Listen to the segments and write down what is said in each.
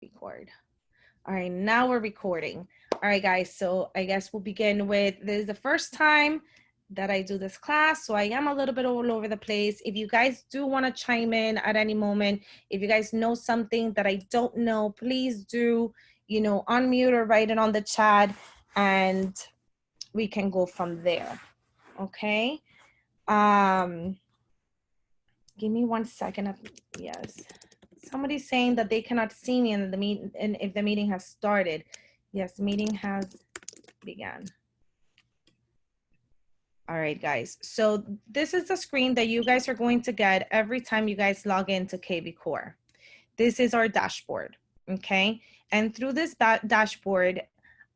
Record. All right, now we're recording. All right, guys, so I guess we'll begin with, this is the first time that I do this class, so I am a little bit all over the place. If you guys do want to chime in at any moment, if you guys know something that I don't know, please do, unmute or write it on the chat, and we can go from there, okay? Give me 1 second. Yes. Somebody's saying that they cannot see me in the meeting, and if the meeting has started. Yes, the meeting has begun. All right, guys. So this is the screen that you guys are going to get every time you guys log into KB Core. This is our dashboard, okay? And through this dashboard,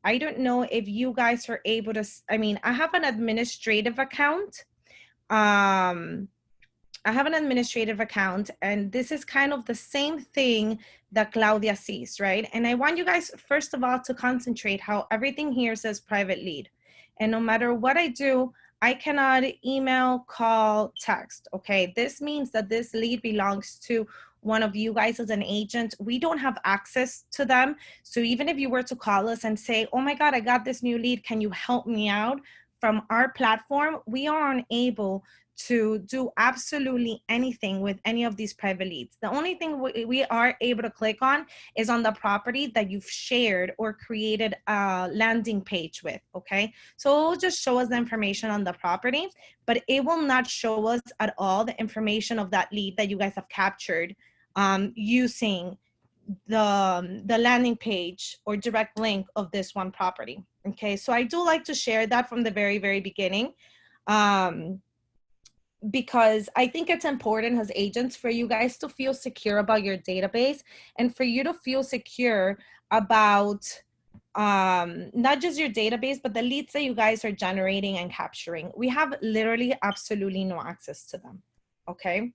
I don't know if you guys are able to, I have an administrative account. I have an administrative account, and this is kind of the same thing that Claudia sees, right? And I want you guys, first of all, to concentrate how everything here says private lead. And no matter what I do, I cannot email, call, text, okay? This means that this lead belongs to one of you guys as an agent. We don't have access to them. So even if you were to call us and say, oh my God, I got this new lead, can you help me out? From our platform, we are unable to do absolutely anything with any of these private leads. The only thing we are able to click on is on the property that you've shared or created a landing page with, okay? So it will just show us the information on the property, but it will not show us at all the information of that lead that you guys have captured using the landing page or direct link of this one property, okay? So I do like to share that from the very, very beginning. Because I think it's important as agents for you guys to feel secure about your database and for you to feel secure about not just your database, but the leads that you guys are generating and capturing. We have literally absolutely no access to them, okay?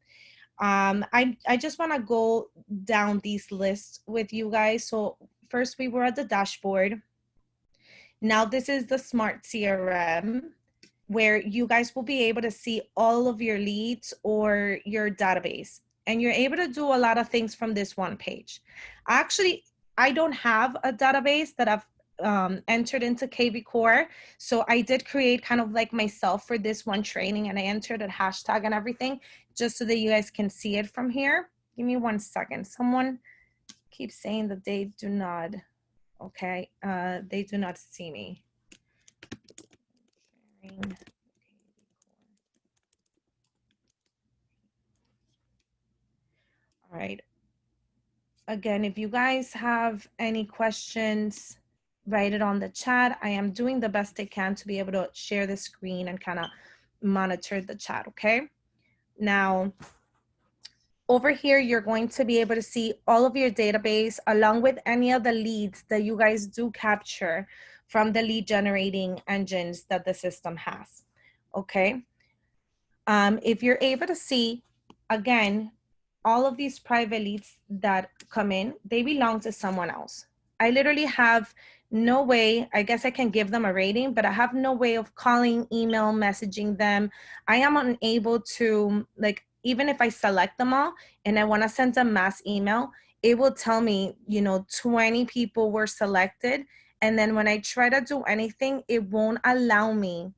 I just want to go down these lists with you guys. So first we were at the dashboard. Now this is the Smart CRM, where you guys will be able to see all of your leads or your database. And you're able to do a lot of things from this one page. Actually, I don't have a database that I've entered into KB Core. So I did create kind of like myself for this one training, and I entered a hashtag and everything just so that you guys can see it from here. Give me 1 second. Someone keeps saying that they do not, okay, they do not see me. All right. Again, if you guys have any questions, write it on the chat. I am doing the best I can to be able to share the screen and kind of monitor the chat, okay? Now, over here, you're going to be able to see all of your database along with any of the leads that you guys do capture from the lead generating engines that the system has, okay? If you're able to see, again, all of these private leads that come in, they belong to someone else. I literally have no way, I guess I can give them a rating, but I have no way of calling, email, messaging them. I am unable to, like, even if I select them all and I want to send a mass email, it will tell me, 20 people were selected. And then when I try to do anything, it won't allow me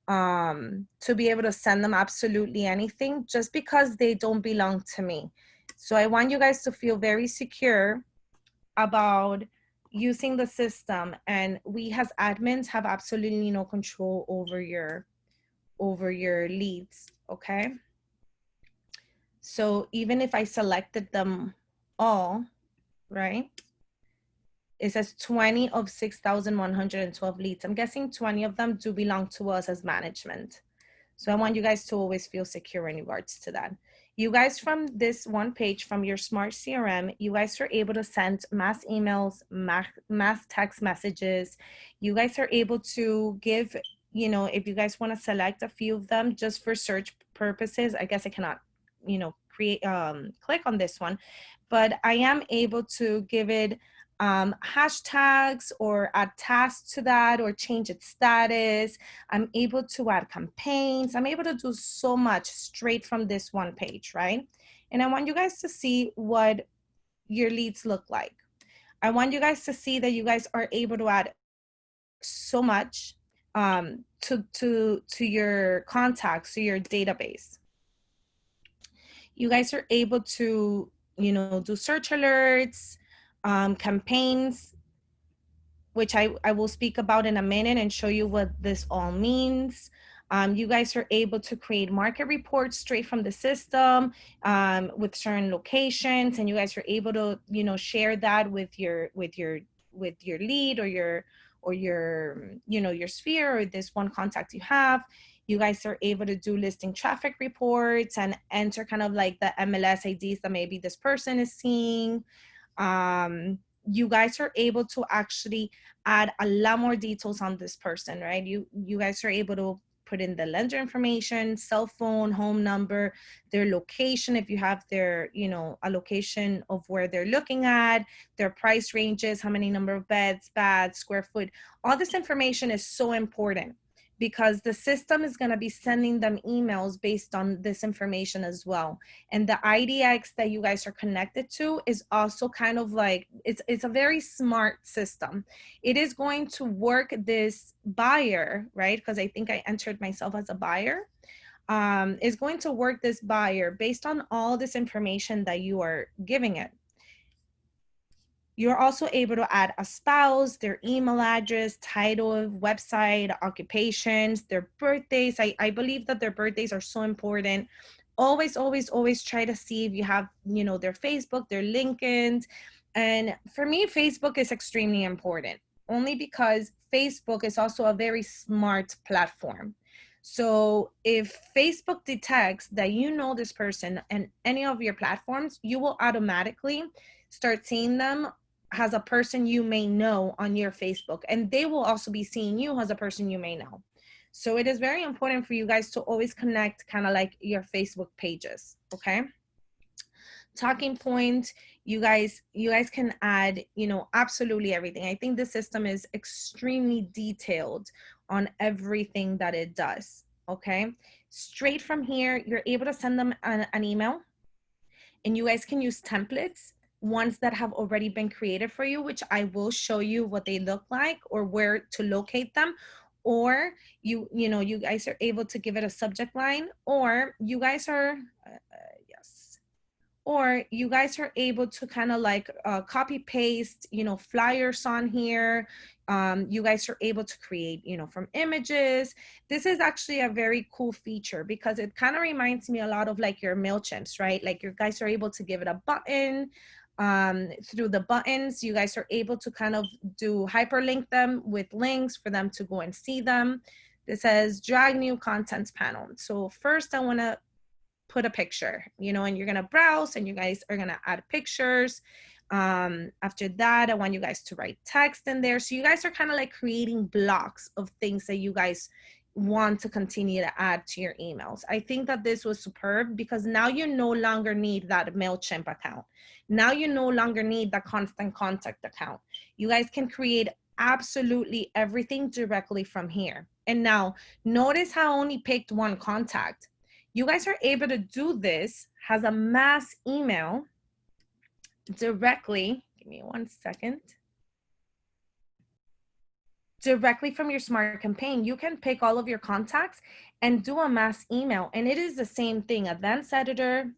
to be able to send them absolutely anything just because they don't belong to me. So I want you guys to feel very secure about using the system, and we as admins have absolutely no control over your leads, okay? So even if I selected them all, right? It says 20 of 6,112 leads. I'm guessing 20 of them do belong to us as management. So I want you guys to always feel secure in regards to that. You guys, from this one page, from your Smart CRM, you guys are able to send mass emails, mass text messages. You guys are able to give, if you guys want to select a few of them just for search purposes. I guess I cannot, click on this one, but I am able to give it hashtags or add tasks to that or change its status. I'm able to add campaigns. I'm able to do so much straight from this one page, right? And I want you guys to see what your leads look like. I want you guys to see that you guys are able to add so much to your contacts, to your database. You guys are able to, you know, do search alerts, campaigns, which I will speak about in a minute and show you what this all means. You guys are able to create market reports straight from the system with certain locations, and you guys are able to, you know, share that with your lead or your you know, your sphere or this one contact you have. You guys are able to do listing traffic reports and enter kind of like the MLS IDs that maybe this person is seeing. You guys are able to actually add a lot more details on this person, right? You guys are able to put in the lender information, cell phone, home number, their location, if you have their, you know, a location of where they're looking at, their price ranges, how many number of beds, baths, square foot. All this information is so important because the system is going to be sending them emails based on this information as well. And the IDX that you guys are connected to is also kind of like, it's a very smart system. It is going to work this buyer, right? Because I think I entered myself as a buyer. Is going to work this buyer based on all this information that you are giving it. You're also able to add a spouse, their email address, title, website, occupations, their birthdays. I believe that their birthdays are so important. Always, always, always try to see if you have, you know, their Facebook, their LinkedIn. And for me, Facebook is extremely important, only because Facebook is also a very smart platform. So if Facebook detects that you know this person and any of your platforms, you will automatically start seeing them as a person you may know on your Facebook, and they will also be seeing you as a person you may know. So it is very important for you guys to always connect kind of like your Facebook pages, okay? Talking point, you guys can add, you know, absolutely everything. I think the system is extremely detailed on everything that it does, okay? Straight from here, you're able to send them an email, and you guys can use templates, ones that have already been created for you, which I will show you what they look like or where to locate them. Or you know, you guys are able to give it a subject line, or you guys are yes, or you guys are able to kind of like copy paste, you know, flyers on here. You guys are able to create, you know, from images. This is actually a very cool feature because it kind of reminds me a lot of like your MailChimps, right? Like you guys are able to give it a button. Through the buttons, you guys are able to kind of do hyperlink them with links for them to go and see them. This says drag new contents panel. So first I want to put a picture, you know, and you're going to browse and you guys are going to add pictures. After that, I want you guys to write text in there. So you guys are kind of like creating blocks of things that you guys want to continue to add to your emails. I think that this was superb because now you no longer need that MailChimp account. Now you no longer need the constant contact account. You guys can create absolutely everything directly from here. And now notice how I only picked one contact. You guys are able to do this as a mass email directly. Give me 1 second. Directly from your smart campaign, you can pick all of your contacts and do a mass email. And it is the same thing, advanced editor.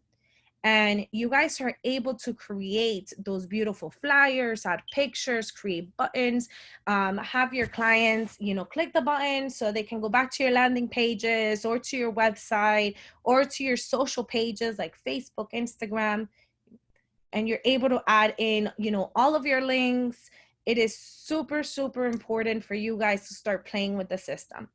And you guys are able to create those beautiful flyers, add pictures, create buttons, have your clients, you know, click the button so they can go back to your landing pages or to your website or to your social pages like Facebook, Instagram. And you're able to add in, you know, all of your links. It is super, super important for you guys to start playing with the system.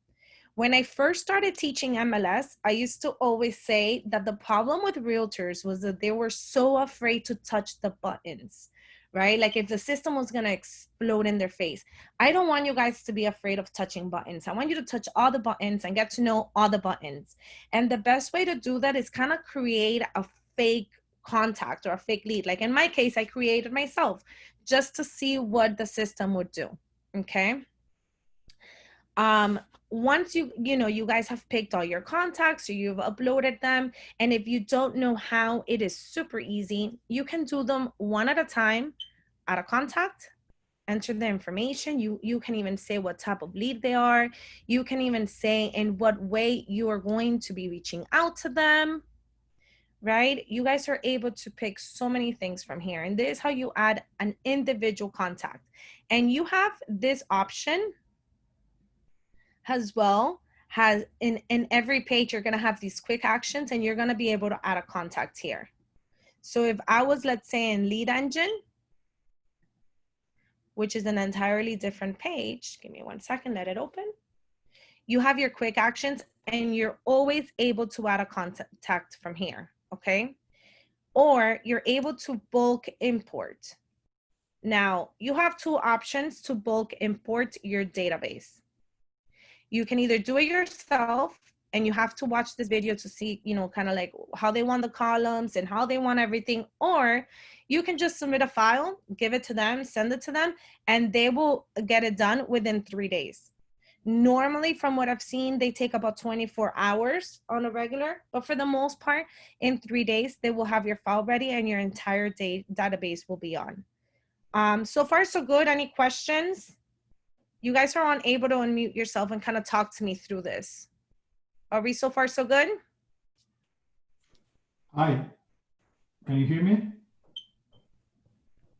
When I first started teaching MLS, I used to always say that the problem with realtors was that they were so afraid to touch the buttons, right? Like if the system was going to explode in their face. I don't want you guys to be afraid of touching buttons. I want you to touch all the buttons and get to know all the buttons. And the best way to do that is kind of create a fake contact or a fake lead. Like in my case, I created myself just to see what the system would do. Okay. Once you know, you guys have picked all your contacts or you've uploaded them, and if you don't know how, it is super easy. You can do them one at a time. add a contact, enter the information. You can even say what type of lead they are. You can even say in what way you are going to be reaching out to them, right? You guys are able to pick so many things from here. And this is how you add an individual contact. And you have this option as well. Has in every page, you're going to have these quick actions, and you're going to be able to add a contact here. So if I was, let's say, in Lead Engine, which is an entirely different page, give me 1 second, let it open. You have your quick actions, and you're always able to add a contact from here, okay? Or you're able to bulk import. Now, you have two options to bulk import your database. You can either do it yourself, and you have to watch this video to see, you know, kind of like how they want the columns and how they want everything, or you can just submit a file, give it to them, send it to them, and they will get it done within 3 days. Normally, from what I've seen, they take about 24 hours on a regular, but for the most part, in 3 days, they will have your file ready and your entire database will be on. So far, so good. Any questions? You guys are unable to unmute yourself and kind of talk to me through this. Are we so far so good? Hi, can you hear me?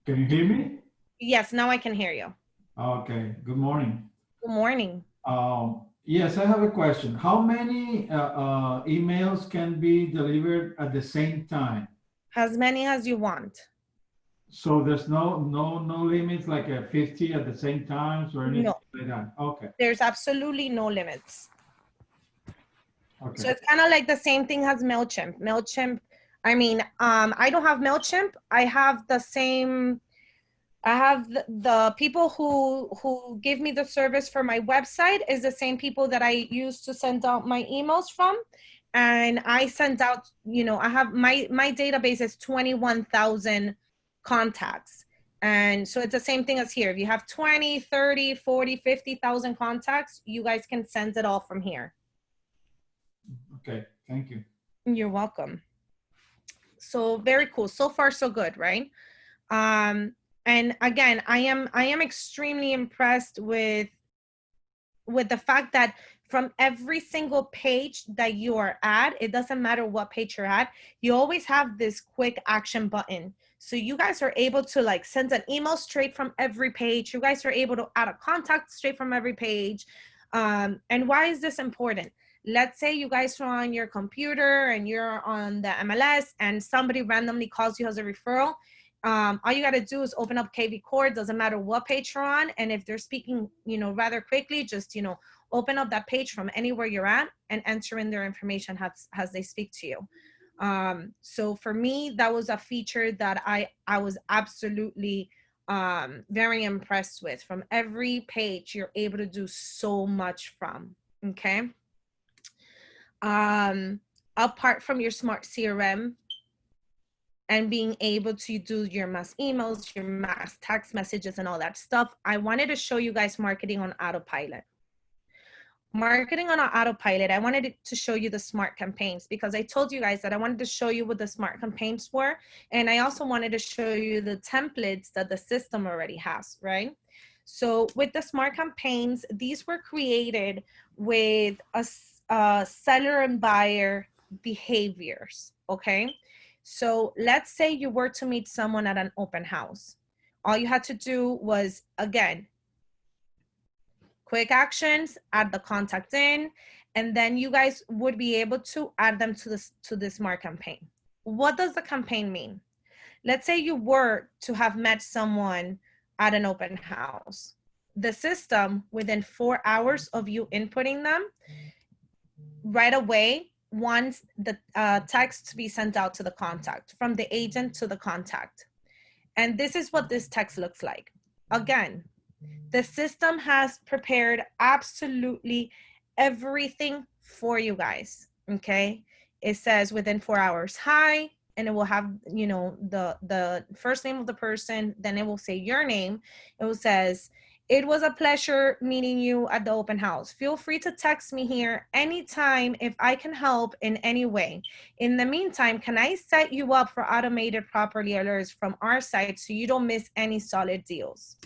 Can you hear me? Yes, now I can hear you. Okay, good morning. Good morning. Yes, I have a question. How many emails can be delivered at the same time? As many as you want. So there's no limits, like a 50 at the same time or anything like that? Okay. There's absolutely no limits. Okay. So it's kind of like the same thing as MailChimp. MailChimp, I mean, I don't have MailChimp. I have the same, I have the people who give me the service for my website is the same people that I use to send out my emails from. And I send out, you know, I have my database is 21,000 contacts. And so it's the same thing as here. If you have 20, 30, 40, 50,000 contacts, you guys can send it all from here. Okay, thank you. You're welcome. So very cool. So far, so good, right? And again, I am extremely impressed with the fact that from every single page that you are at, it doesn't matter what page you're at, you always have this quick action button. So you guys are able to like send an email straight from every page. You guys are able to add a contact straight from every page. And why is this important? Let's say you guys are on your computer and you're on the MLS and somebody randomly calls you as a referral. All you got to do is open up KV Core. Doesn't matter what page you're on. And if they're speaking, you know, rather quickly, just, you know, open up that page from anywhere you're at and enter in their information as they speak to you. So for me, that was a feature that I was absolutely very impressed with. From every page, you're able to do so much from, okay? Apart from your smart CRM and being able to do your mass emails, your mass text messages and all that stuff, I wanted to show you guys marketing on autopilot. Marketing on autopilot, I wanted to show you the smart campaigns because I told you guys that I wanted to show you what the smart campaigns were. And I also wanted to show you the templates that the system already has, right? So with the smart campaigns, these were created with a seller and buyer behaviors, okay? So let's say you were to meet someone at an open house. All you had to do was, again, quick actions, add the contact in, and then you guys would be able to add them to the smart campaign. What does the campaign mean? Let's say you were to have met someone at an open house. The system, within 4 hours of you inputting them, right away wants the text to be sent out to the contact, from the agent to the contact. And this is what this text looks like. Again, the system has prepared absolutely everything for you guys, okay? It says within 4 hours, hi, and it will have, you know, the first name of the person, then it will say your name. It will says, It was a pleasure meeting you at the open house. Feel free to text me here anytime if I can help in any way. In the meantime, can I set you up for automated property alerts from our side so you don't miss any solid deals?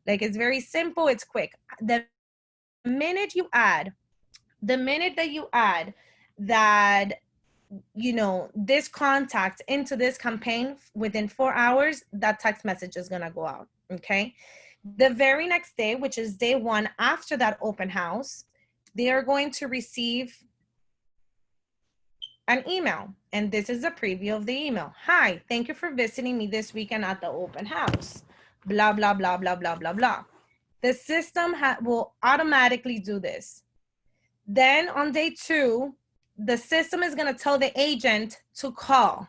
Like, it's very simple, it's quick. The minute that you add that, you know, this contact into this campaign, within 4 hours, that text message is gonna go out, okay? The very next day, which is day 1 after that open house, they are going to receive an email. And this is a preview of the email. Hi, thank you for visiting me this weekend at the open house. Blah, blah, blah, blah, blah, blah, blah. The system will automatically do this. Then on day 2, the system is going to tell the agent to call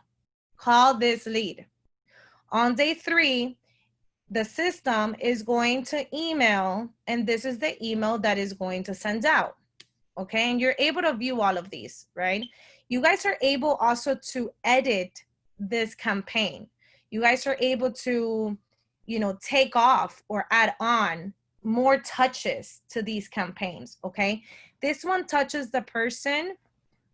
this lead. On day 3, the system is going to email, and this is the email that is going to send out. Okay, and you're able to view all of these, right? You guys are able also to edit this campaign. You guys are able to, you know, take off or add on more touches to these campaigns, okay? This one touches the person.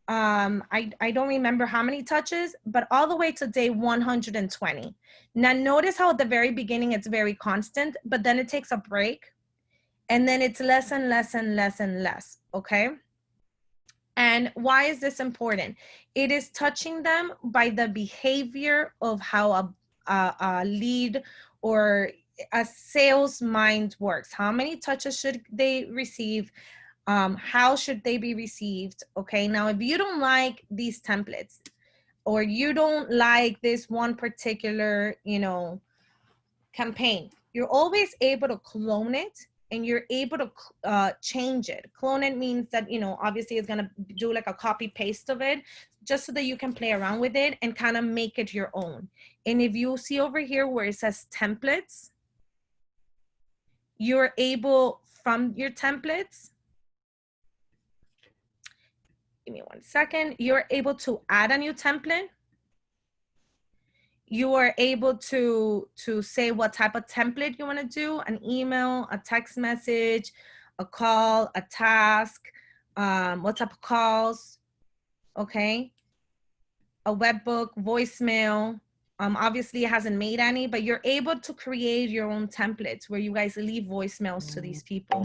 I don't remember how many touches, but all the way to day 120. Now notice how at the very beginning it's very constant, but then it takes a break, and then it's less and less and less and less, okay? And why is this important? It is touching them by the behavior of how a lead or a sales mind works. How many touches should they receive? How should they be received? Okay, now if you don't like these templates, or you don't like this one particular, you know, campaign, you're always able to clone it, and you're able to change it. Clone it means that, you know, obviously it's gonna do like a copy paste of it, just so that you can play around with it and kind of make it your own. And if you see over here where it says templates, you're able, from your templates, give me 1 second, you're able to add a new template. You are able to say what type of template you want to do: an email, a text message, a call, a task, what type of calls, okay? A webbook, voicemail. Obviously it hasn't made any, but you're able to create your own templates where you guys leave voicemails to these people.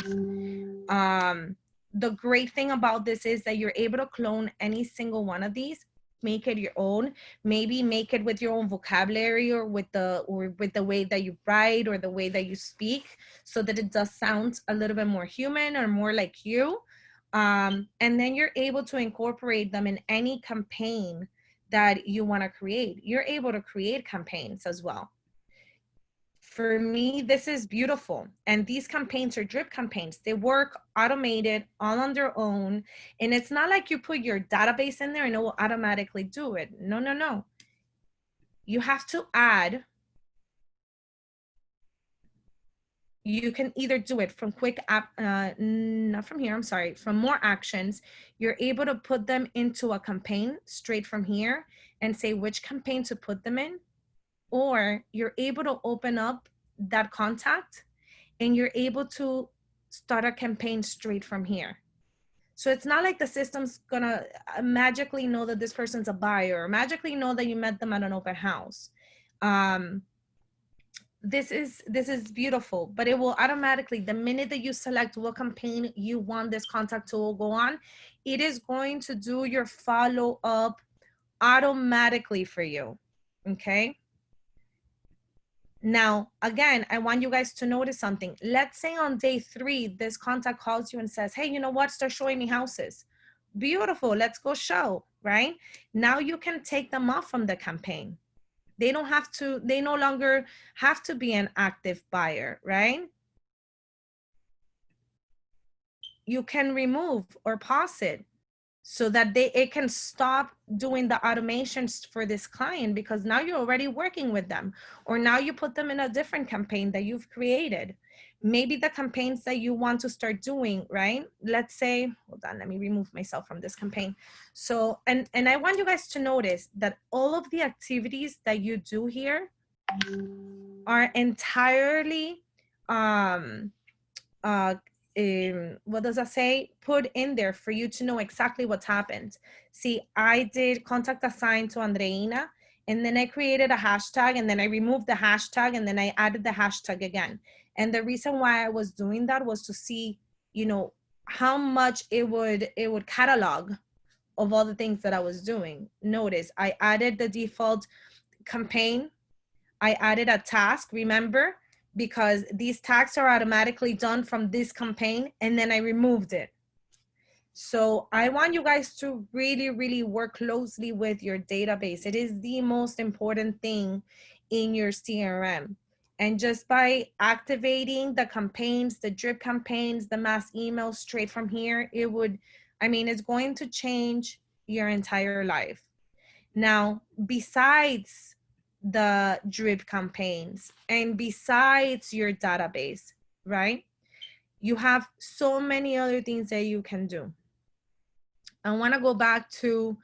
The great thing about this is that you're able to clone any single one of these, make it your own, maybe make it with your own vocabulary, or with the way that you write, or the way that you speak, so that it does sound a little bit more human or more like you. And then you're able to incorporate them in any campaign that you want to create. You're able to create campaigns as well. For me, this is beautiful. And these campaigns are drip campaigns. They work automated, all on their own. And it's not like you put your database in there and it will automatically do it. No, no, no. You have to add. You can either do it from quick app, not from here, I'm sorry, from more actions. You're able to put them into a campaign straight from here and say which campaign to put them in. Or you're able to open up that contact and you're able to start a campaign straight from here. So it's not like the system's gonna magically know that this person's a buyer, or magically know that you met them at an open house. This is beautiful, but it will automatically, the minute that you select what campaign you want this contact to go on, it is going to do your follow-up automatically for you, okay? Now, again, I want you guys to notice something. Let's say on day 3, this contact calls you and says, hey, you know what? Start showing me houses. Beautiful. Let's go show, right? Now you can take them off from the campaign. They don't have to, they no longer have to be an active buyer, right? You can remove or pause it so that it can stop doing the automations for this client, because now you're already working with them, or now you put them in a different campaign that you've created. Maybe the campaigns that you want to start doing, right? Let's say, hold on, let me remove myself from this campaign. So, and I want you guys to notice that all of the activities that you do here are entirely what does that say? Put in there for you to know exactly what's happened. See, I did contact assigned to Andreina, and then I created a hashtag, and then I removed the hashtag, and then I added the hashtag again. And the reason why I was doing that was to see, you know, how much it would catalog of all the things that I was doing. Notice I added the default campaign. I added a task, remember, because these tasks are automatically done from this campaign, and then I removed it. So I want you guys to really, really work closely with your database. It is the most important thing in your CRM. And just by activating the campaigns, the drip campaigns, the mass emails straight from here, it would, I mean, it's going to change your entire life. Now, besides the drip campaigns and besides your database, right? You have so many other things that you can do. I want to go back to,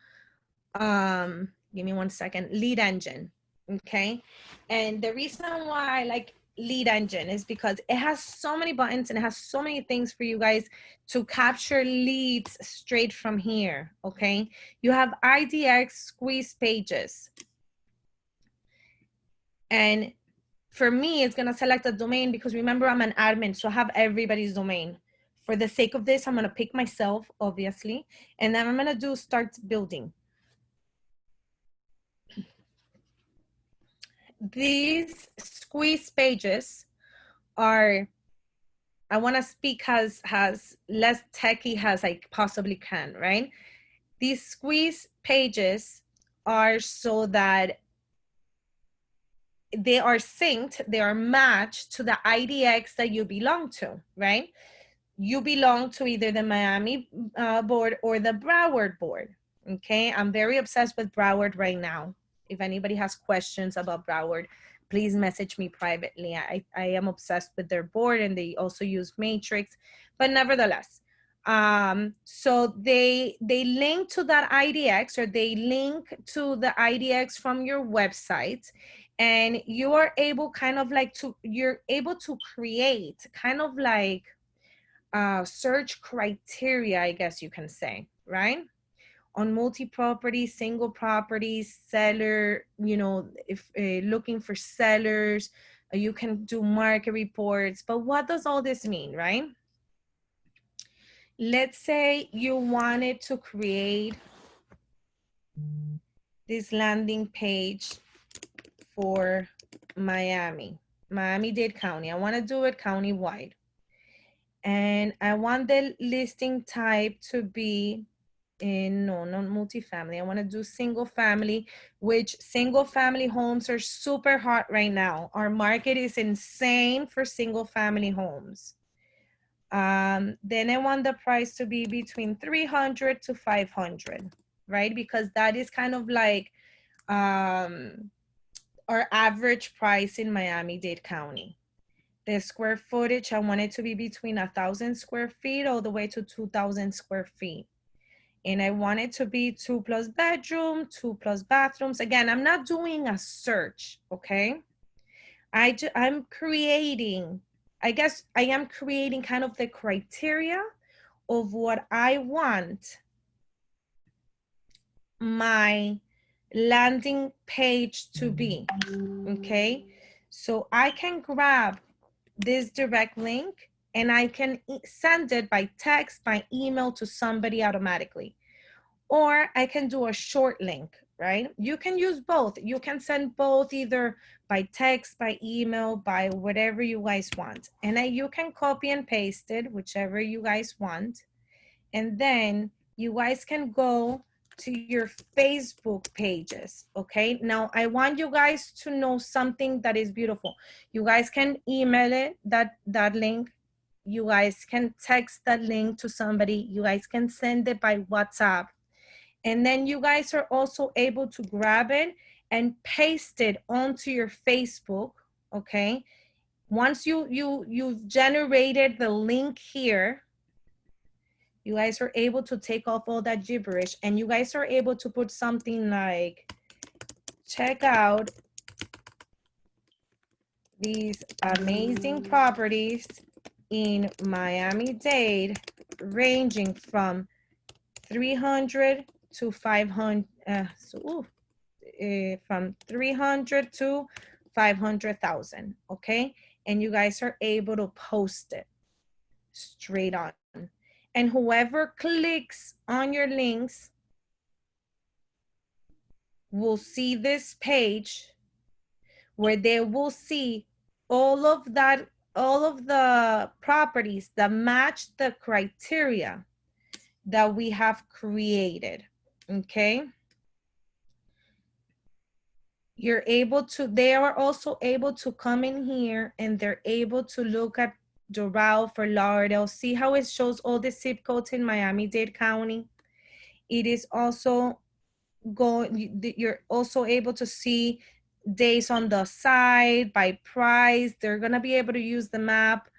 give me one second, Lead Engine, okay? And the reason why I like Lead Engine is because it has so many buttons and it has so many things for you guys to capture leads straight from here, okay? You have IDX squeeze pages. And for me, it's gonna select a domain because remember I'm an admin, so I have everybody's domain. For the sake of this, I'm gonna pick myself, obviously, and then I'm gonna do start building. These squeeze pages are, I wanna speak as less techy as I possibly can, right? These squeeze pages are so that they are synced, they are matched to the IDX that you belong to, right? You belong to either the Miami board or the Broward board, okay? I'm very obsessed with Broward right now. If anybody has questions about Broward, please message me privately. I am obsessed with their board, and they also use Matrix, but nevertheless, so they link to that IDX, or they link to the IDX from your website, and you are able kind of like to, you're able to create kind of like search criteria, I guess you can say, right? On multi-property, single properties, seller, you know, if looking for sellers, you can do market reports. But what does all this mean, right? Let's say you wanted to create this landing page for Miami-Dade County. I want to do it county-wide. And I want the listing type to be no, not multifamily. I want to do single family, which single family homes are super hot right now. Our market is insane for single family homes. Then I want the price to be between 300 to 500, right? Because that is kind of like our average price in Miami-Dade County. The square footage, I want it to be between 1,000 square feet all the way to 2,000 square feet. And I want it to be 2+ bedroom, 2+ bathrooms. Again, I'm not doing a search, okay? I'm creating, I guess I am creating kind of the criteria of what I want my landing page to be, okay? So I can grab this direct link and I can send it by text, by email to somebody automatically. Or I can do a short link, right? You can use both. You can send both either by text, by email, by whatever you guys want. And you can copy and paste it, whichever you guys want. And then you guys can go to your Facebook pages, okay? Now, I want you guys to know something that is beautiful. You guys can email it, that link. You guys can text that link to somebody. You guys can send it by WhatsApp. And then you guys are also able to grab it and paste it onto your Facebook, okay? Once you've generated the link here, you guys are able to take off all that gibberish, and you guys are able to put something like, check out these amazing properties in Miami-Dade ranging from 300 to 500, from 300 to 500,000, okay? And you guys are able to post it straight on. And whoever clicks on your links will see this page where they will see all of that, all of the properties that match the criteria that we have created, okay? You're able to, they are also able to come in here and they're able to look at Doral, Fort Lauderdale, see how it shows all the zip codes in Miami-Dade County. It is also you're also able to see days on the side by price. They're gonna be able to use the map.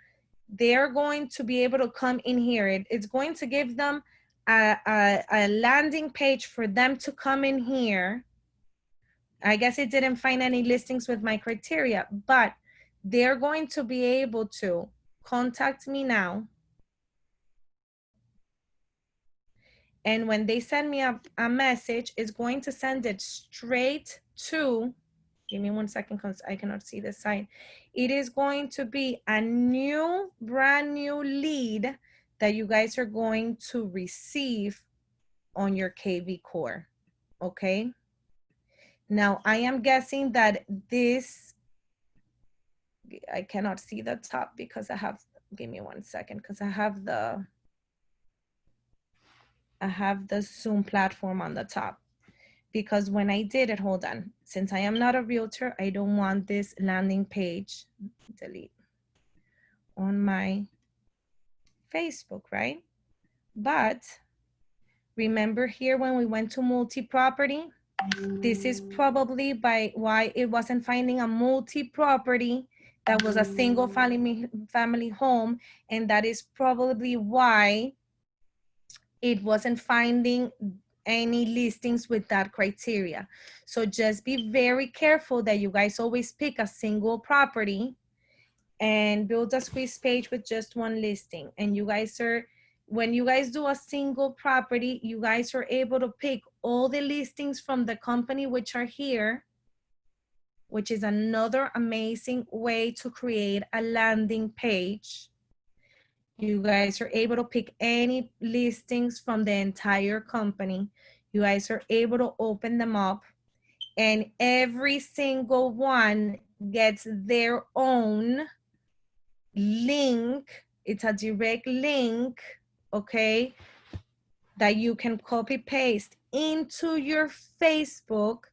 They're going to be able to come in here. It's going to give them a landing page for them to come in here. I guess it didn't find any listings with my criteria, but they're going to be able to contact me now. And when they send me a message, it's going to send it straight to, give me 1 second because I cannot see the site. It is going to be a new, brand new lead that you guys are going to receive on your KV Core, okay? Now, I am guessing that this, I cannot see the top because I have, give me 1 second, because I have the Zoom platform on the top. Because when I did it, hold on, since I am not a realtor, I don't want this landing page, delete, on my Facebook, right? But remember here when we went to multi-property, this is probably by why it wasn't finding a multi-property that was a single family home, and that is probably why it wasn't finding any listings with that criteria. So just be very careful that you guys always pick a single property and build a squeeze page with just one listing. And you guys are, when you guys do a single property, you guys are able to pick all the listings from the company which are here, which is another amazing way to create a landing page. You guys are able to pick any listings from the entire company. You guys are able to open them up, and every single one gets their own link. It's a direct link, okay, that you can copy paste into your Facebook,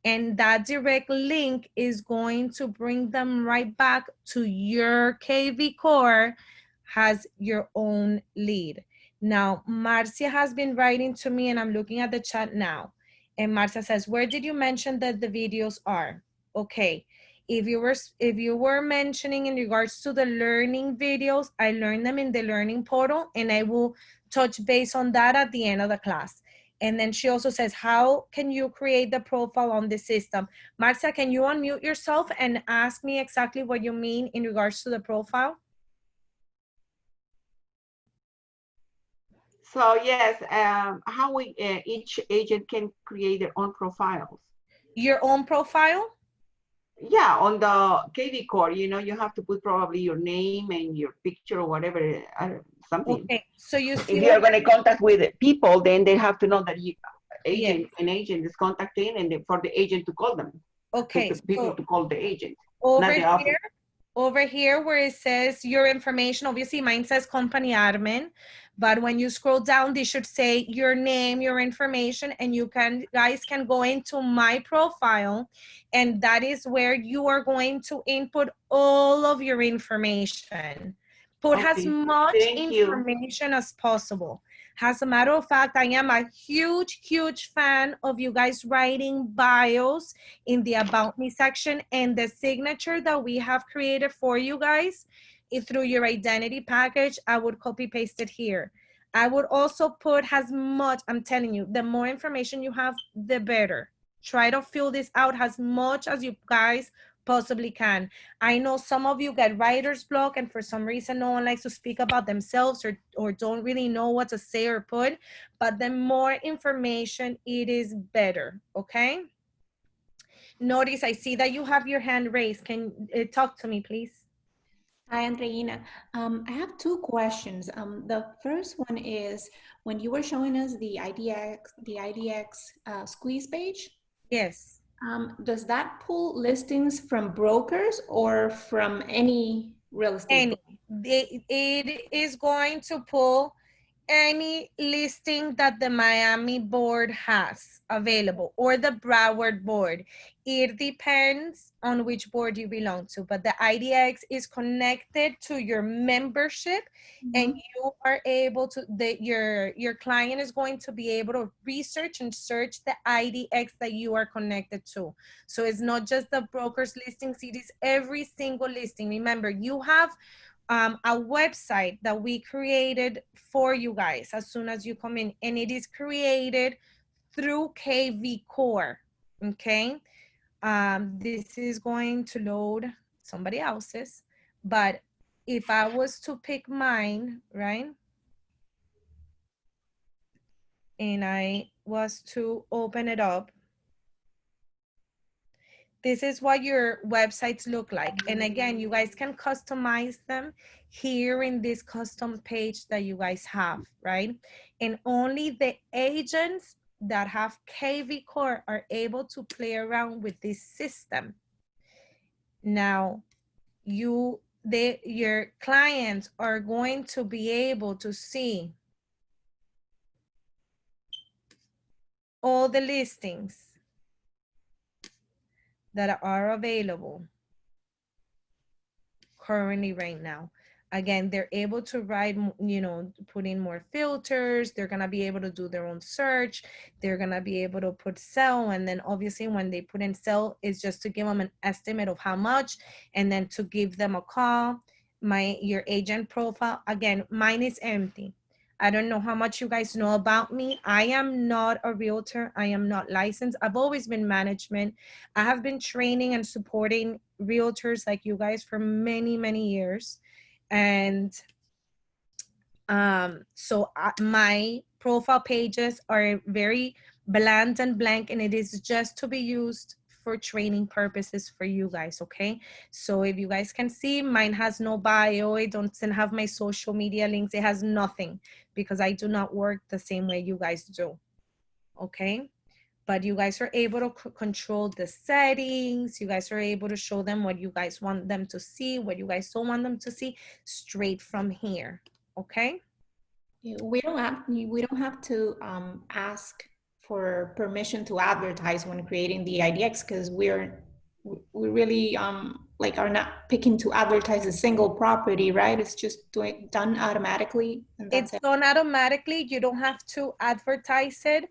and that direct link is going to bring them right back to your KV Core has your own lead. Now, Marcia has been writing to me and I'm looking at the chat now. And Marcia says, where did you mention that the videos are? Okay, if you were mentioning in regards to the learning videos, I learned them in the learning portal, and I will touch base on that at the end of the class. And then she also says, how can you create the profile on the system? Marcia, can you unmute yourself and ask me exactly what you mean in regards to the profile? So yes, how we each agent can create their own profiles. Your own profile? Yeah, on the KV Core, you know, you have to put probably your name and your picture or whatever, something. Okay, so you see, if you're going to contact with people, then they have to know that an agent is contacting, and for the agent to call them. Okay, people to call the agent. Over here where it says your information, obviously mine says company admin, but when you scroll down, they should say your name, your information, and you guys can go into my profile, and that is where you are going to input all of your information. Put as much information as possible. As a matter of fact, I am a huge, huge fan of you guys writing bios in the About Me section, and the signature that we have created for you guys through your identity package, I would copy paste it here. I would also put as much, I'm telling you, the more information you have, the better. Try to fill this out as much as you guys possibly can. I know some of you get writer's block, and for some reason no one likes to speak about themselves or don't really know what to say or put, but the more information, it is better, okay? Notice, I see that you have your hand raised. Can talk to me, please? Hi, Andreina. I have two questions. The first one is, when you were showing us the IDX squeeze page, Yes. does that pull listings from brokers or from any real estate? It is going to pull any listing that the Miami board has available, or the Broward board. It depends on which board you belong to, but the IDX is connected to your membership, and you are able to, your client is going to be able to research and search the IDX that you are connected to. So it's not just the broker's listings, it is every single listing. Remember, you have a website that we created for you guys as soon as you come in, and it is created through KV Core, okay? This is going to load somebody else's, but if I was to pick mine, right? And I was to open it up, this is what your websites look like. And again, you guys can customize them here in this custom page that you guys have, right? And only the agents that have KV Core are able to play around with this system. Now, your clients are going to be able to see all the listings that are available currently right now. Again, they're able to write, put in more filters. They're going to be able to do their own search. They're going to be able to put sell. And then obviously when they put in sell, it's just to give them an estimate of how much, and then to give them a call. Your agent profile, again, mine is empty. I don't know how much you guys know about me. I am not a realtor. I am not licensed. I've always been management. I have been training and supporting realtors like you guys for many, many years. And so my profile pages are very bland and blank, and it is just to be used for training purposes for you guys, okay? So if you guys can see, mine has no bio, it doesn't have my social media links, it has nothing, because I do not work the same way you guys do, okay? But you guys are able to control the settings. You guys are able to show them what you guys want them to see, what you guys don't want them to see, straight from here, okay? We don't have to ask for permission to advertise when creating the IDX, because we really like are not picking to advertise a single property, right? It's just done automatically. And that's it's done automatically. You don't have to advertise it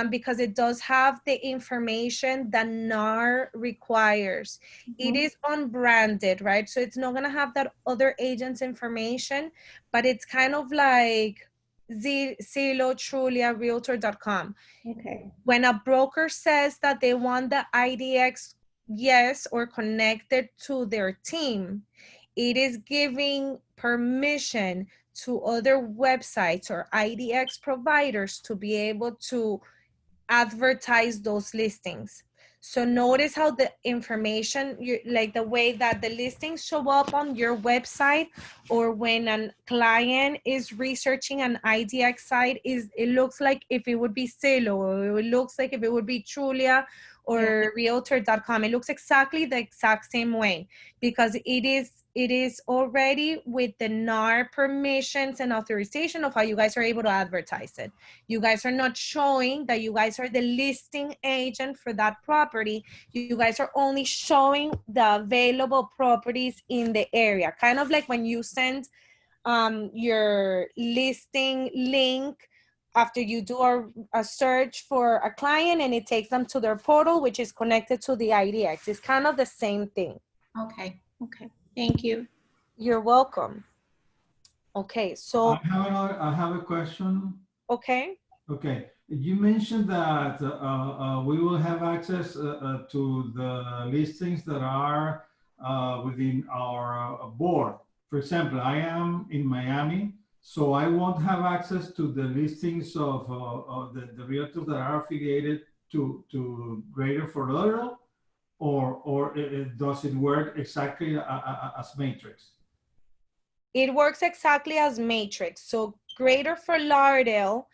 because it does have the information that NAR requires. It is unbranded, right? So it's not going to have that other agent's information, but it's kind of like Zillow, Trulia, Realtor.com. Okay. When a broker says that they want the IDX yes or connected to their team, it is giving permission to other websites or IDX providers to be able to advertise those listings. So notice how the information, like the way that the listings show up on your website, or when a client is researching an IDX site, it looks like if it would be Zillow, or it looks like if it would be Trulia or Realtor.com. It looks exactly the exact same way, because it is already with the NAR permissions and authorization of how you guys are able to advertise it. You guys are not showing that you guys are the listing agent for that property. You guys are only showing the available properties in the area. Kind of like when you send your listing link after you do a search for a client, and it takes them to their portal, which is connected to the IDX. It's kind of the same thing. Okay. Thank you. You're welcome. Okay, so I have a question. okay. Okay, You mentioned that we will have access to the listings that are within our board. For example, I am in Miami, so I won't have access to the listings of the realtors that are affiliated to Greater Fort Lauderdale, or does it work exactly as Matrix? It works exactly as Matrix. So Greater Fort Lauderdale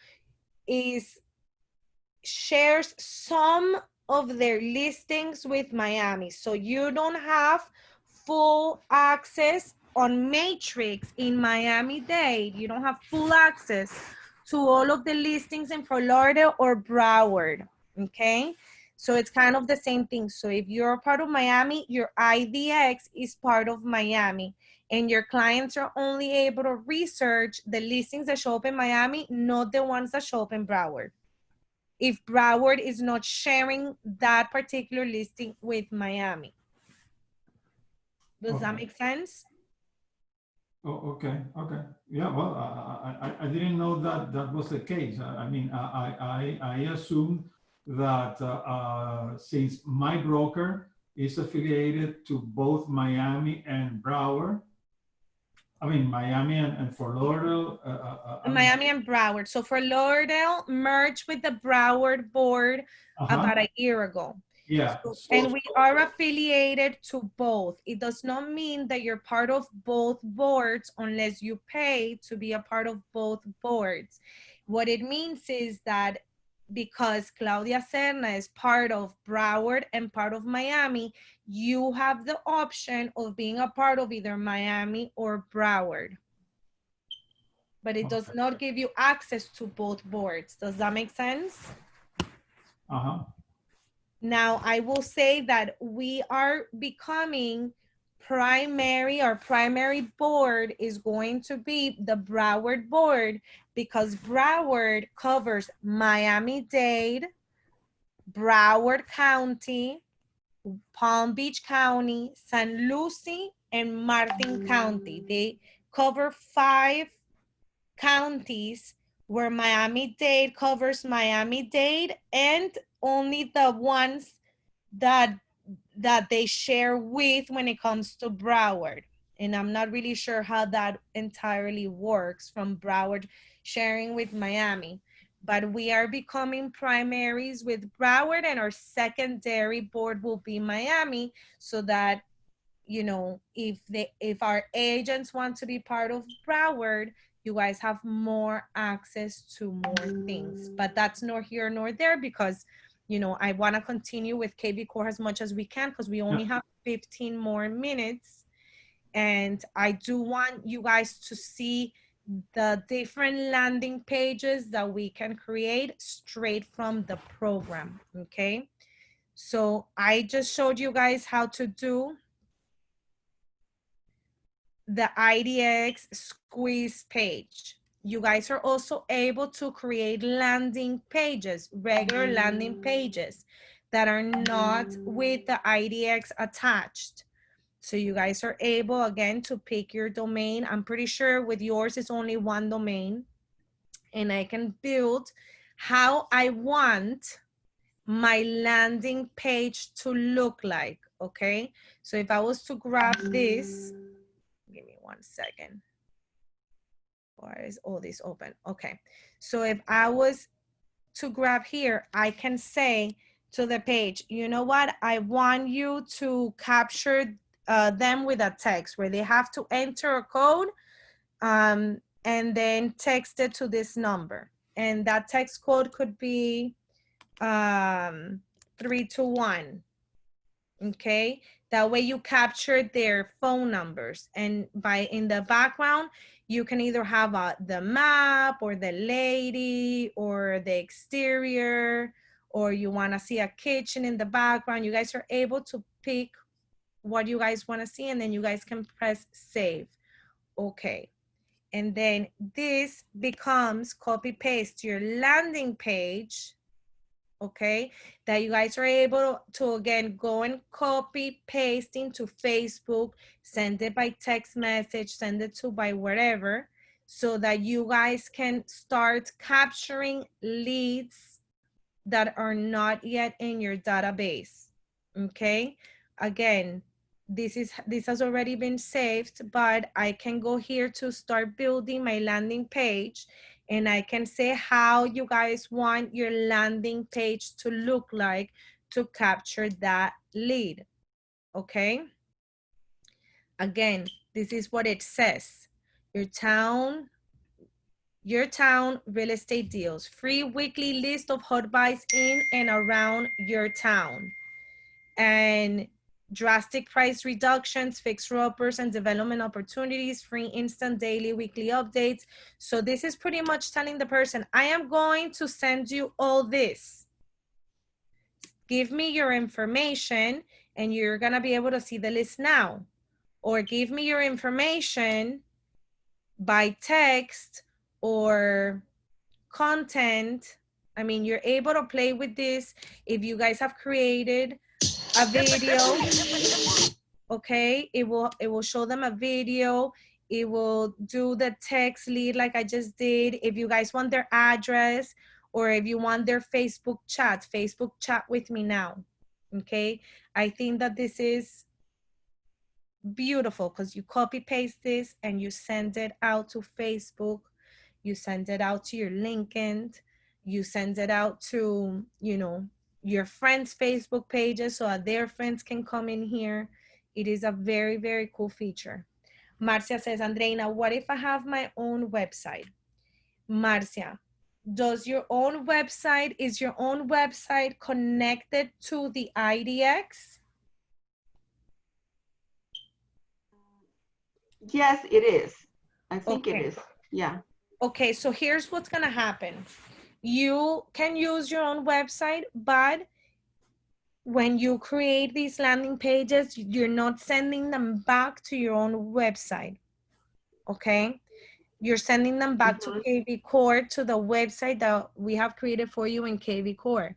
shares some of their listings with Miami. So you don't have full access on Matrix in Miami-Dade. You don't have full access to all of the listings in Fort Lauderdale or Broward, okay? So it's kind of the same thing. So if you're part of Miami, your IDX is part of Miami, and your clients are only able to research the listings that show up in Miami, not the ones that show up in Broward, if Broward is not sharing that particular listing with Miami. Does that make sense? Oh, okay, okay. Yeah, well, I didn't know that that was the case. I mean, I assumed that since my broker is affiliated to both Miami and Broward, I mean, Miami and Fort Lauderdale. Miami and Broward. So Fort Lauderdale merged with the Broward board about a year ago. Yeah. And we are affiliated to both. It does not mean that you're part of both boards unless you pay to be a part of both boards. What it means is that because Claudia Serna is part of Broward and part of Miami, you have the option of being a part of either Miami or Broward. But it does not give you access to both boards. Does that make sense? Uh-huh. Now, I will say that we are becoming our primary board is going to be the Broward board, because Broward covers Miami-Dade, Broward County, Palm Beach County, San Lucie, and Martin County. They cover 5 counties where Miami-Dade covers Miami-Dade, and only the ones that they share with when it comes to Broward. And I'm not really sure how that entirely works from Broward sharing with Miami. But we are becoming primaries with Broward, and our secondary board will be Miami, so that, you know, if our agents want to be part of Broward, you guys have more access to more things. But that's nor here nor there, because, you know, I want to continue with KB Core as much as we can, because we only have 15 more minutes. And I do want you guys to see the different landing pages that we can create straight from the program, okay? So I just showed you guys how to do the IDX squeeze page. You guys are also able to create landing pages, regular landing pages that are not with the IDX attached. So you guys are able, again, to pick your domain. I'm pretty sure with yours it's only one domain, and I can build how I want my landing page to look like, okay? So if I was to grab this, give me 1 second. Why is all this open? Okay. So if I was to grab here, I can say to the page, you know what? I want you to capture them with a text where they have to enter a code and then text it to this number. And that text code could be 321. Okay, that way you capture their phone numbers, and in the background you can either have the map or the lady or the exterior, or you want to see a kitchen in the background. You guys are able to pick what you guys want to see, and then you guys can press save. Okay, and then this becomes copy paste your landing page, okay, that you guys are able to, again, go and copy paste into Facebook, send it by text message, send it to by whatever, so that you guys can start capturing leads that are not yet in your database. Okay, again, this has already been saved, but I can go here to start building my landing page, and I can say how you guys want your landing page to look like to capture that lead. Okay, again, this is what it says. Your town real estate deals, free weekly list of hot buys in and around your town, and drastic price reductions, fixer uppers and development opportunities, free instant daily weekly updates. So this is pretty much telling the person, I am going to send you all this. Give me your information and you're gonna be able to see the list now. Or give me your information by text or content. I mean, you're able to play with this. If you guys have created a video, okay, it will show them a video. It will do the text lead like I just did. If you guys want their address, or if you want their Facebook chat with me now. Okay, I think that this is beautiful because you copy paste this and you send it out to Facebook, you send it out to your LinkedIn, you send it out to, you know, your friends' Facebook pages so that their friends can come in here. It is a very, very cool feature. Marcia says, Andreina, what if I have my own website? Marcia, is your own website connected to the IDX? Yes, it is. I think Okay. it is. Yeah. Okay, so here's what's gonna happen. You can use your own website, but when you create these landing pages, you're not sending them back to your own website, okay? You're sending them back to KV Core, to the website that we have created for you in KV Core.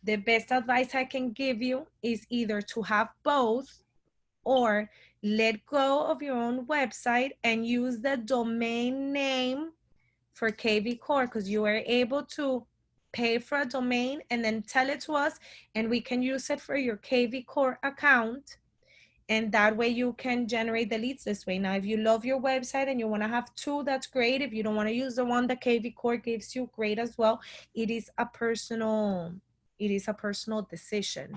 The best advice I can give you is either to have both, or let go of your own website and use the domain name for KV Core, because you are able to pay for a domain and then tell it to us, and we can use it for your KV Core account. And that way you can generate the leads this way. Now, if you love your website and you want to have two, that's great. If you don't want to use the one that KV Core gives you, great as well. It is a personal decision.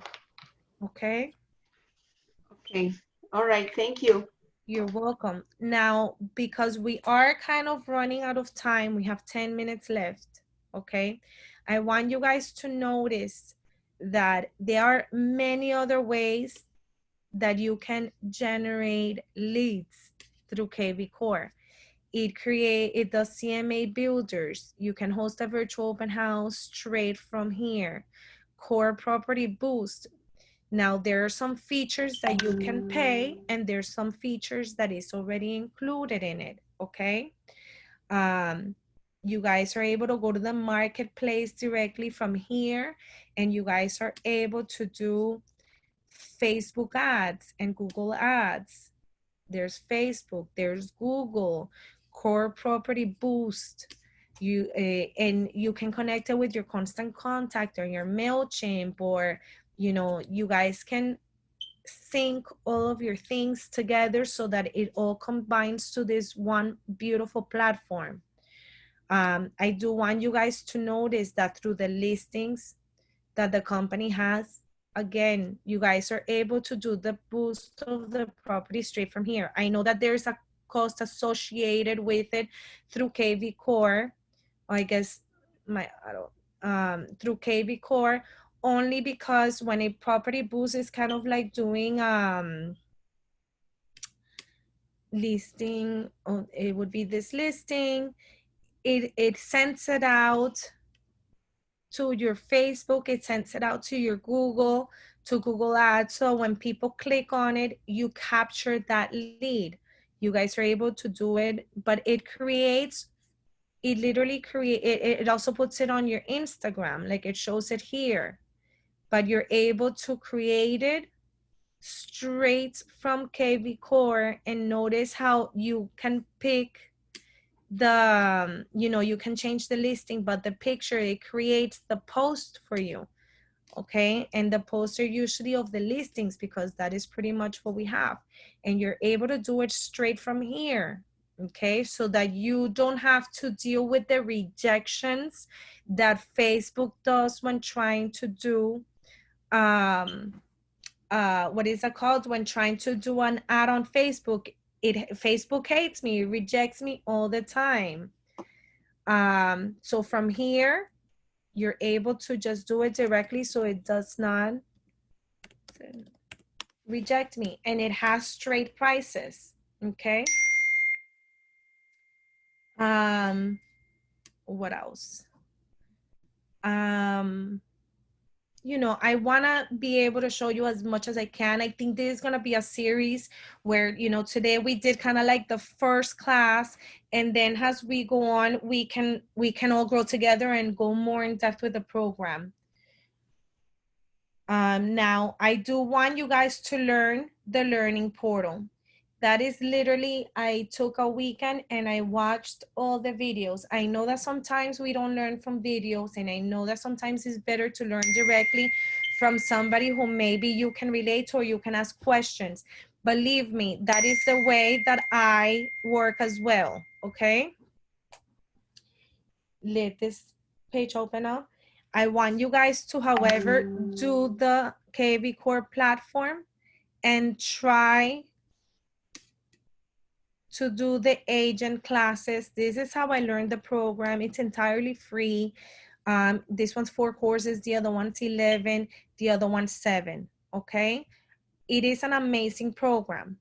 Okay. Okay. All right. Thank you. You're welcome. Now, because we are kind of running out of time, we have 10 minutes left, okay? I want you guys to notice that there are many other ways that you can generate leads through KV Core. It does CMA builders. You can host a virtual open house straight from here. Core Property Boost. Now, there are some features that you can pay, and there's some features that is already included in it, okay? You guys are able to go to the marketplace directly from here, and you guys are able to do Facebook ads and Google ads. There's Facebook, there's Google, Core Property Boost. And you can connect it with your Constant Contact or your MailChimp, or you know, you guys can sync all of your things together so that it all combines to this one beautiful platform. I do want you guys to notice that through the listings that the company has, again, you guys are able to do the boost of the property straight from here. I know that there's a cost associated with it through KV Core. I guess through KV Core, only because when a property boost is kind of like doing listing, it would be this listing, it sends it out to your Facebook, it sends it out to your Google, to Google Ads. So when people click on it, you capture that lead. You guys are able to do it, but it literally creates, it also puts it on your Instagram, like it shows it here, but you're able to create it straight from KV Core. And notice how you can pick the, you can change the listing, but the picture, it creates the post for you. Okay, and the posts are usually of the listings because that is pretty much what we have, and you're able to do it straight from here. Okay, so that you don't have to deal with the rejections that Facebook does when trying to do what is it called, when trying to do an ad on Facebook. Facebook hates me, it rejects me all the time. So from here you're able to just do it directly, so it does not reject me, and it has straight prices. Okay, what else? I want to be able to show you as much as I can. I think this is going to be a series where, today we did kind of like the first class, and then as we go on, we can all grow together and go more in depth with the program. Now, I do want you guys to learn the learning portal. That is literally, I took a weekend and I watched all the videos. I know that sometimes we don't learn from videos, and I know that sometimes it's better to learn directly from somebody who maybe you can relate to or you can ask questions. Believe me, that is the way that I work as well, okay? Let this page open up. I want you guys to, however, do the kvCORE platform and try to do the agent classes. This is how I learned the program. It's entirely free. This one's 4 courses, the other one's 11, the other one's 7, okay? It is an amazing program.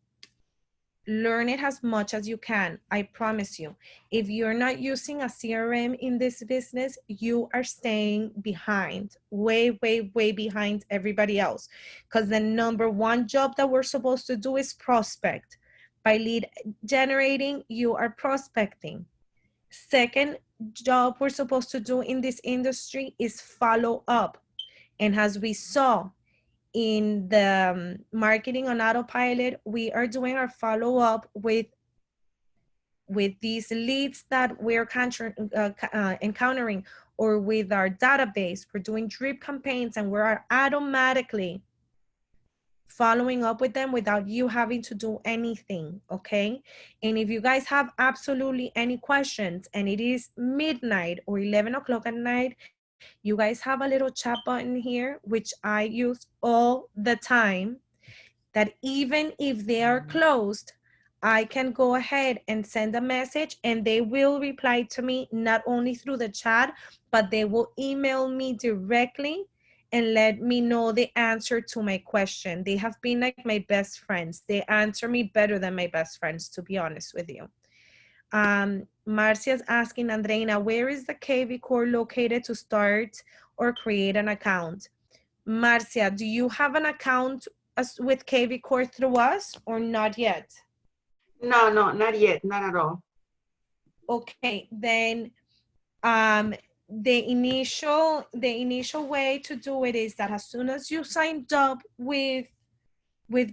Learn it as much as you can. I promise you, if you're not using a CRM in this business, you are staying behind, way, way, way behind everybody else. Because the number one job that we're supposed to do is prospect. By lead generating, you are prospecting. Second job we're supposed to do in this industry is follow up. And as we saw in the marketing on autopilot, we are doing our follow up with these leads that we're encountering, or with our database. We're doing drip campaigns, and we're automatically following up with them without you having to do anything, okay? And if you guys have absolutely any questions, and it is midnight or 11 o'clock at night, you guys have a little chat button here, which I use all the time, that even if they are closed, I can go ahead and send a message, and they will reply to me, not only through the chat, but they will email me directly and let me know the answer to my question. They have been like my best friends. They answer me better than my best friends, to be honest with you. Marcia's asking, Andreina, where is the kvCORE located to start or create an account? Marcia, do you have an account with kvCORE through us, or not yet? No, not yet, not at all. Okay, then the initial way to do it is that as soon as you signed up with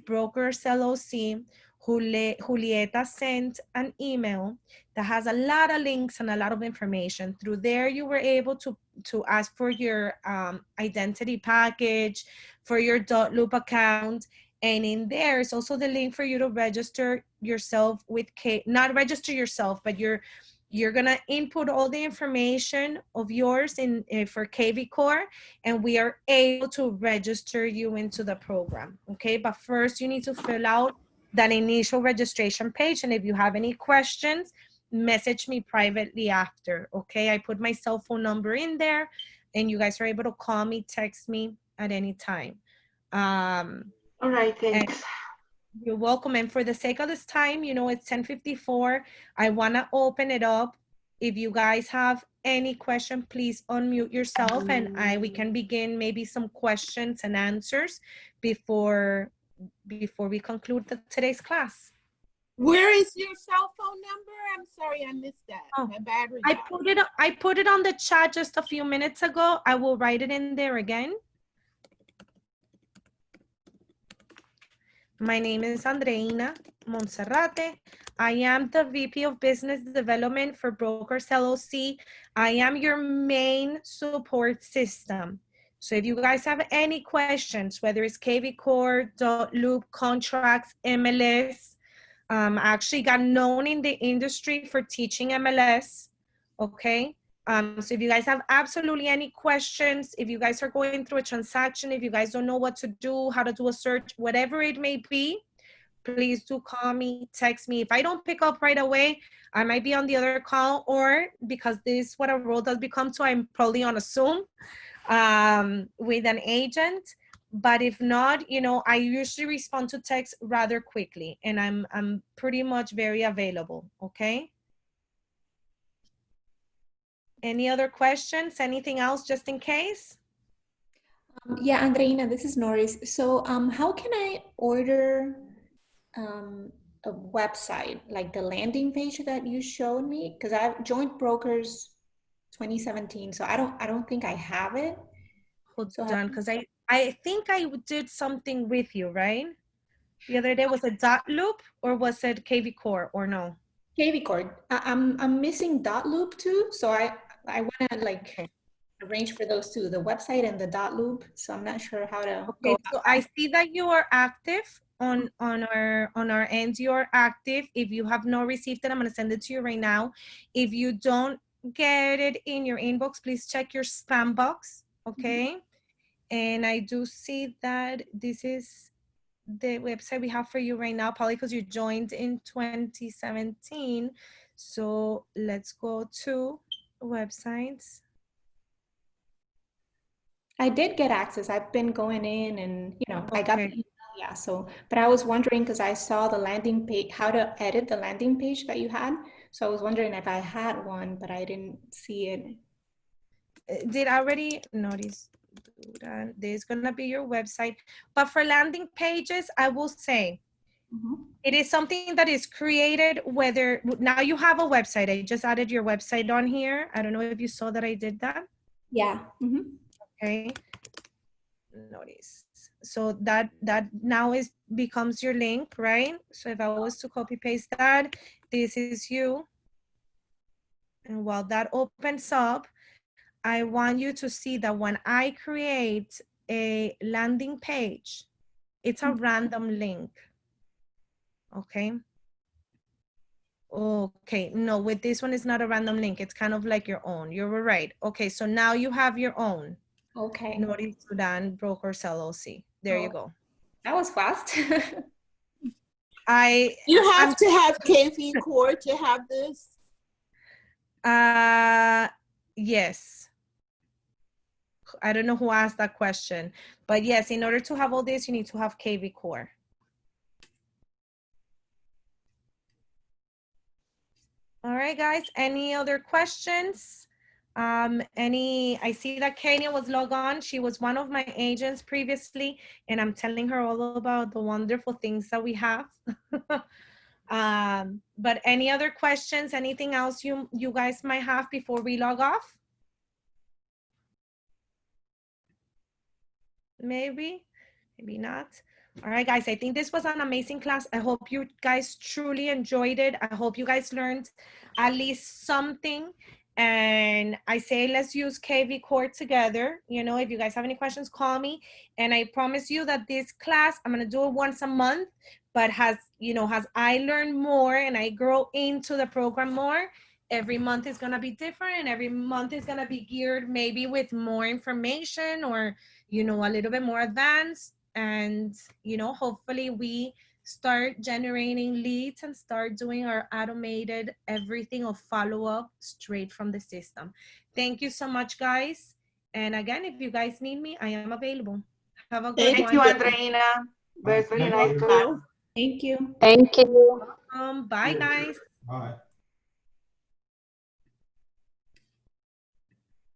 Brokers LLC, Julieta sent an email that has a lot of links and a lot of information. Through there, you were able to ask for your identity package, for your .loop account, and in there is also the link for you to register yourself with not register yourself, but you're gonna input all the information of yours in for kvCORE, and we are able to register you into the program, okay? But first you need to fill out that initial registration page, and if you have any questions, message me privately after, okay? I put my cell phone number in there, and you guys are able to call me, text me at any time. All right, thanks. You're welcome. And for the sake of this time, it's 10:54. I want to open it up. If you guys have any question, please unmute yourself, and we can begin maybe some questions and answers before we conclude today's class. Where is your cell phone number? I'm sorry, I missed that. Oh, My battery. I put it on the chat just a few minutes ago. I will write it in there again. My name is Andreina Monserrate. I am the VP of Business Development for Brokers LLC. I am your main support system. So if you guys have any questions, whether it's KV Core, Loop, contracts, MLS, I actually got known in the industry for teaching MLS, okay? So if you guys have absolutely any questions, if you guys are going through a transaction, if you guys don't know what to do, how to do a search, whatever it may be, please do call me, text me. If I don't pick up right away, I might be on the other call, or because this is what a role does become to, I'm probably on a Zoom with an agent. But if not, you know, I usually respond to text rather quickly, and I'm pretty much very available, okay? Any other questions? Anything else just in case? Yeah, Andreina, this is Norris. So how can I order a website, like the landing page that you showed me? Because I've joined Brokers 2017, so I don't think I have it. Hold So on, because I think I did something with you, right? The other day, was it dot loop or was it KV Core or no? KV Core. I'm missing dot loop too, so I want to like Okay. arrange for those two, the website and the dot loop. So I'm not sure how to Okay, go. so I see that you are active on our end. You are active. If you have not received it, I'm gonna send it to you right now. If you don't get it in your inbox, please check your spam box, okay? And I do see that this is the website we have for you right now, probably because you joined in 2017. So let's go to websites. I did get access. I've been going in and, you know, I got the Okay. email, yeah. So, but I was wondering because I saw the landing page, how to edit the landing page that you had. So I was wondering if I had one, but I didn't see it. Did I already notice that there's gonna be your website, but for landing pages, I will say it is something that is created, whether now you have a website. I just added your website on here. I don't know if you saw that I did that. Yeah. Okay. Notice. So that now becomes your link, right? So if I was to copy paste that, this is you. And while that opens up, I want you to see that when I create a landing page, it's a random link. Okay. Okay, no, with this one, it's not a random link. It's kind of like your own. You were right. Okay, so now you have your own. Okay. Norris Sudan Brokers LLC. There you go. That was fast. You have to have KV Core to have this? Yes. I don't know who asked that question, but yes, in order to have all this, you need to have KV Core. All right, guys, any other questions? I see that Kenya was logged on. She was one of my agents previously, and I'm telling her all about the wonderful things that we have. But any other questions, anything else you guys might have before we log off? Maybe not. All right, guys, I think this was an amazing class. I hope you guys truly enjoyed it. I hope you guys learned at least something. And I say, let's use KV Core together. You know, if you guys have any questions, call me. And I promise you that this class, I'm going to do it once a month, but as I learn more and I grow into the program more, every month is going to be different, and every month is going to be geared maybe with more information, or a little bit more advanced. And hopefully we start generating leads and start doing our automated everything of follow-up straight from the system. Thank you so much, guys. And again, if you guys need me, I am available. Have a good Thank one. you, Andreina. Very Thank nice you. class. Thank you. Thank you. Bye, guys. Bye.